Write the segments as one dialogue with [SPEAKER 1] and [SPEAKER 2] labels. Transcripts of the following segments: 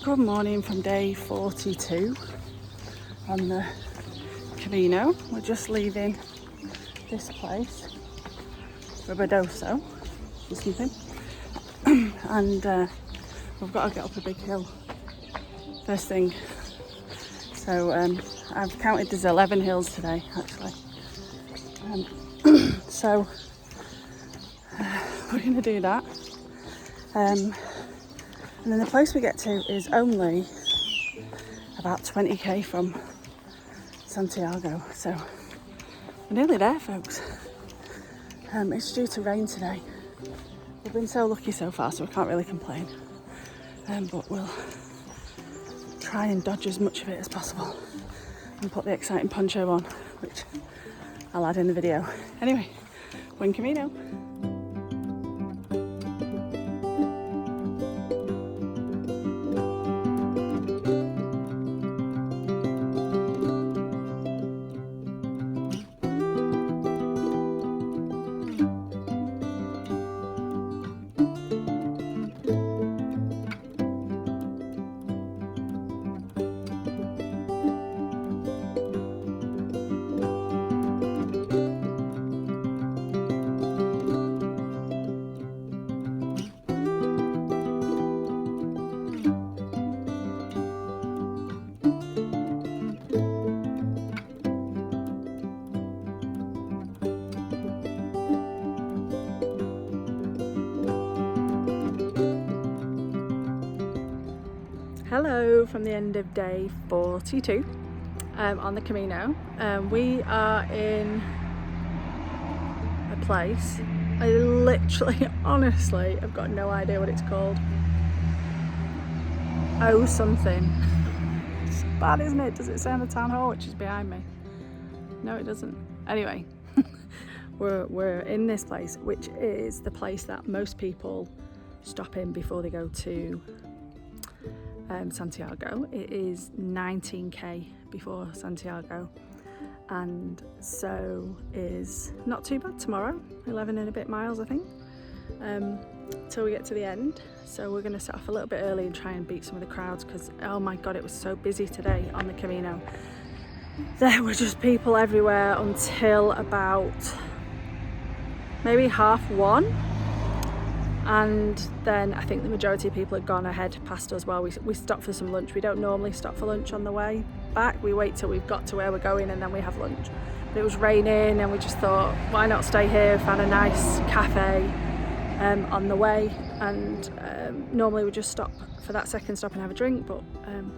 [SPEAKER 1] Good morning from day 42 on the Camino. We're just leaving this place, Ribadiso or something, and we've got to get up a big hill first thing. So I've counted there's 11 hills today actually. So we're going to do that. And then the place we get to is only about 20k from Santiago, so we're nearly there, folks. It's due to rain today. We've been so lucky so far, so we can't really complain. But we'll try and dodge as much of it as possible and put the exciting poncho on, which I'll add in the video. Anyway, buen camino. Hello from the end of day 42 on the Camino. We are in a place, I literally, honestly, I've got no idea what it's called. Oh something. It's bad, isn't it? Does it say on the town hall, which is behind me? No, it doesn't. Anyway, we're in this place, which is the place that most people stop in before they go to Santiago. It is 19k before Santiago, and so is not too bad tomorrow, 11 and a bit miles I think, till we get to the end. So we're going to set off a little bit early and try and beat some of the crowds, because oh my god, it was so busy today on the Camino. There were just people everywhere until about maybe 1:30. And then I think the majority of people had gone ahead past us while we stopped for some lunch. We don't normally stop for lunch on the way back. We wait till we've got to where we're going and then we have lunch. But it was raining and we just thought, why not stay here, found a nice cafe on the way. And normally we just stop for that second stop and have a drink, but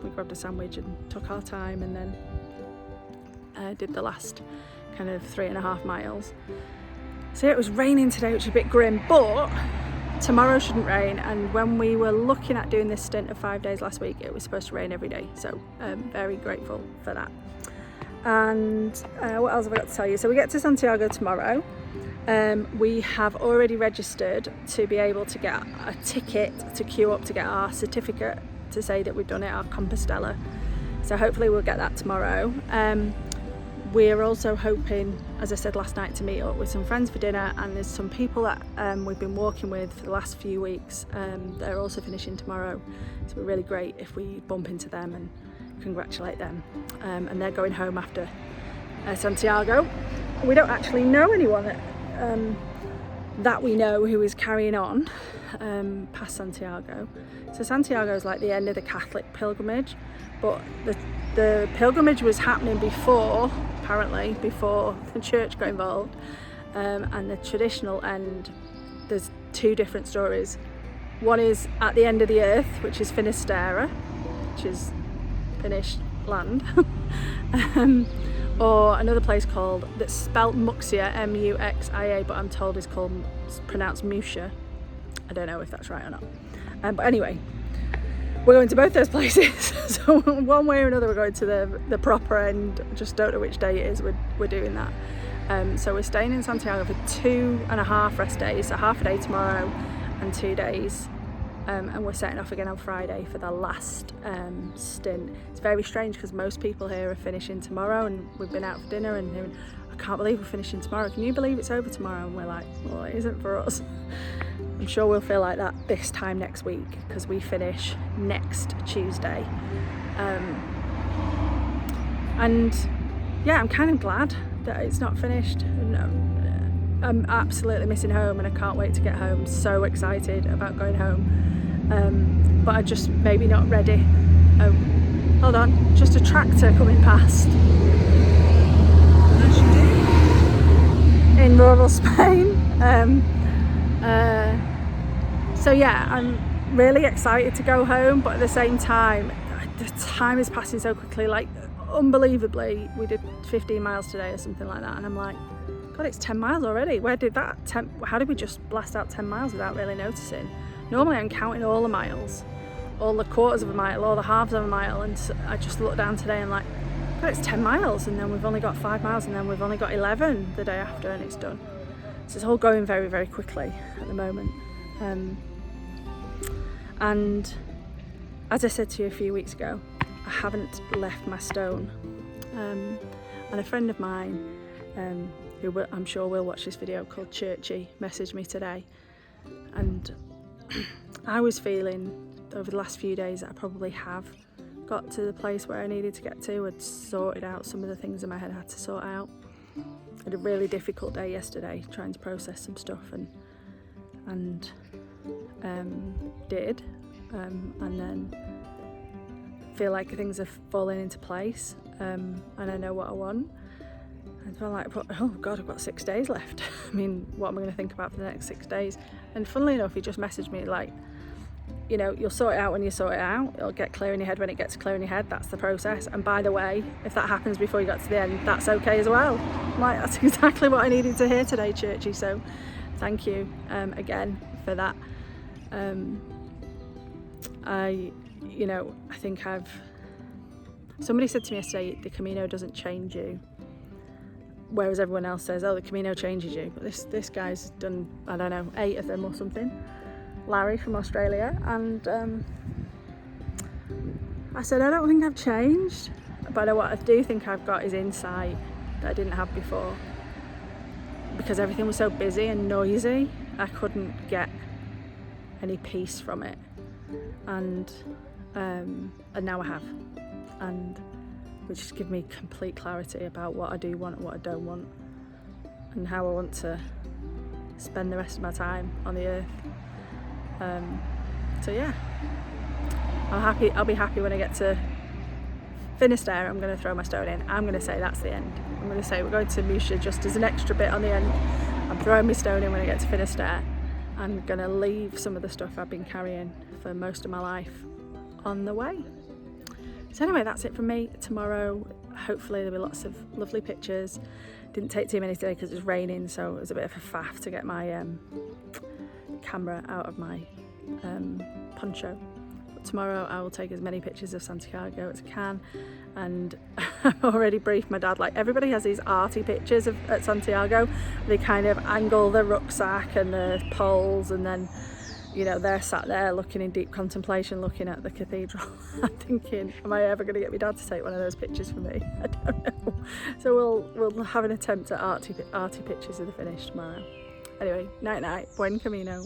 [SPEAKER 1] we grabbed a sandwich and took our time, and then did the last kind of 3.5 miles. So yeah, it was raining today, which is a bit grim, but tomorrow shouldn't rain, and when we were looking at doing this stint of 5 days last week, it was supposed to rain every day, so very grateful for that. And what else have I got to tell you? So we get to Santiago tomorrow. We have already registered to be able to get a ticket to queue up to get our certificate to say that we've done it, our Compostela. So hopefully we'll get that tomorrow. We're also hoping, as I said last night, to meet up with some friends for dinner, and there's some people that we've been walking with for the last few weeks. They're also finishing tomorrow, so it'd be really great if we bump into them and congratulate them. And they're going home after Santiago. We don't actually know anyone that we know who is carrying on past Santiago. So Santiago is like the end of the Catholic pilgrimage, but the pilgrimage was happening before, apparently, before the church got involved. And the traditional end, there's two different stories. One is at the end of the earth, which is Finisterre, which is Finnish land. Or another place called, that's spelt Muxia, M-U-X-I-A, but I'm told is pronounced Musha. I don't know if that's right or not. But anyway, we're going to both those places. So one way or another we're going to the proper end. Just don't know which day it is we're doing that. So we're staying in Santiago for 2.5 rest days, so half a day tomorrow and 2 days. And we're setting off again on Friday for the last stint. It's very strange because most people here are finishing tomorrow, and we've been out for dinner and they're, I can't believe we're finishing tomorrow. Can you believe it's over tomorrow? And we're like, well, it isn't for us. I'm sure we'll feel like that this time next week, because we finish next Tuesday. And yeah, I'm kind of glad that it's not finished. I'm absolutely missing home, and I can't wait to get home. So excited about going home, but I'm just maybe not ready. Oh, hold on, just a tractor coming past. In rural Spain. So yeah, I'm really excited to go home, but at the same time, the time is passing so quickly. Like, unbelievably, we did 15 miles today or something like that, and I'm like, God, it's 10 miles already. Where did that how did we just blast out 10 miles without really noticing? Normally I'm counting all the miles, all the quarters of a mile, all the halves of a mile, and I just looked down today and like, God, it's 10 miles, and then we've only got 5 miles, and then we've only got 11 the day after, and it's done. So it's all going very, very quickly at the moment. And as I said to you a few weeks ago, I haven't left my stone. And a friend of mine, who I'm sure will watch this video, called Churchy, messaged me today. And I was feeling over the last few days that I probably have got to the place where I needed to get to. I'd sorted out some of the things in my head I had to sort out. I had a really difficult day yesterday trying to process some stuff, and did, and then feel like things are falling into place, and I know what I want. I feel like, oh God, I've got 6 days left. I mean, what am I going to think about for the next 6 days? And funnily enough, he just messaged me like, you know, you'll sort it out when you sort it out. It'll get clear in your head when it gets clear in your head. That's the process. And by the way, if that happens before you got to the end, that's okay as well. I'm like, that's exactly what I needed to hear today, Churchy. So thank you again for that. I think somebody said to me yesterday, the Camino doesn't change you, whereas everyone else says, oh, the Camino changes you. But this guy's done, I don't know, 8 of them or something, Larry from Australia, and I said, I don't think I've changed, but what I do think I've got is insight that I didn't have before, because everything was so busy and noisy, I couldn't get any peace from it, and now I have, and which has given me complete clarity about what I do want and what I don't want, and how I want to spend the rest of my time on the earth. So yeah, I'll be happy when I get to Finisterre. I'm going to throw my stone in. I'm going to say that's the end. I'm going to say we're going to Musha just as an extra bit on the end. I'm throwing my stone in when I get to Finisterre. I'm going to leave some of the stuff I've been carrying for most of my life on the way. So anyway, that's it from me. Tomorrow, hopefully there'll be lots of lovely pictures. Didn't take too many today because it was raining, so it was a bit of a faff to get my camera out of my poncho. But tomorrow I will take as many pictures of Santiago as I can, and I've already briefed my dad. Like, everybody has these arty pictures at Santiago. They kind of angle the rucksack and the poles, and then, you know, they're sat there looking in deep contemplation, looking at the cathedral. I'm thinking, am I ever going to get my dad to take one of those pictures for me? I don't know. So we'll have an attempt at arty pictures of the finish tomorrow. Anyway, night night, buen camino.